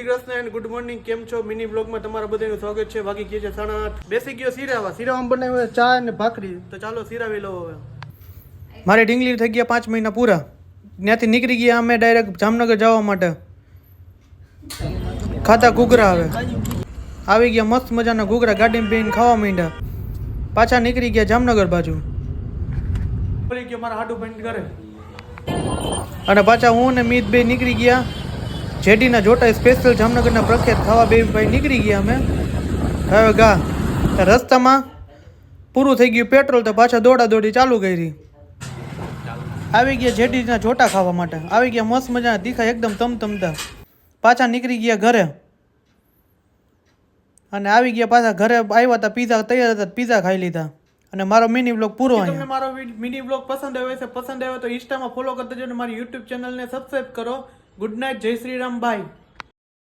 Krishna and good morning. કેમ છો? Mini બ્લોગમાં તમારા બધાનું સ્વાગત છે. વાગી ગયા છે 8:30. બેસી ગયો સિરાવામાં બનાવ્યો ચા અને ભાખરી. તો ચાલો સિરાવી લો હવે. મારે ઢીંગલી થઈ ગયા 5 મહિના પૂરા. ત્યાંથી નીકળી ગયા અમે ડાયરેક્ટ જામનગર જવા માટે. ખાતા ઘૂઘરા હવે આવી ગયા, મસ્ત મજાના ઘૂઘરા ગાડીમાં બેહીને ખાવા માંડ્યા. પાછા નીકળી ગયા જામનગર બાજુ. નીકળી ગયો મારા હાડુ ભાઈ ઘરે અને પાછા હું ને મીત બે નીકળી ગયા જેડીના જોટા સ્પેશિયલ જામનગરના પ્રખ્યાત ખાવા. બે ભાઈ નીકળી ગયા અમે હવે ગા. રસ્તામાં પૂરું થઈ ગયું પેટ્રોલ તો પાછા દોડી ચાલુ કરી. આવી ગયા જેડીના જોટા ખાવા માટે. આવી ગયા મસ્ત મજાના તીખા એકદમ તમતમતા. પાછા નીકળી ગયા ઘરે અને આવી ગયા પાછા ઘરે આવ્યા હતા. પીઝા તૈયાર હતા, પીઝા ખાઈ લીધા અને મારો મિની બ્લોગ પૂરો. તમને મારો મિની બ્લોગ પસંદ આવ્યો તો ઇન્સ્ટામાં ફોલો કરતા જજો. મારી યુટ્યુબ ચેનલને સબસ્ક્રાઇબ કરો. Good night. જય શ્રી રામ. બાય.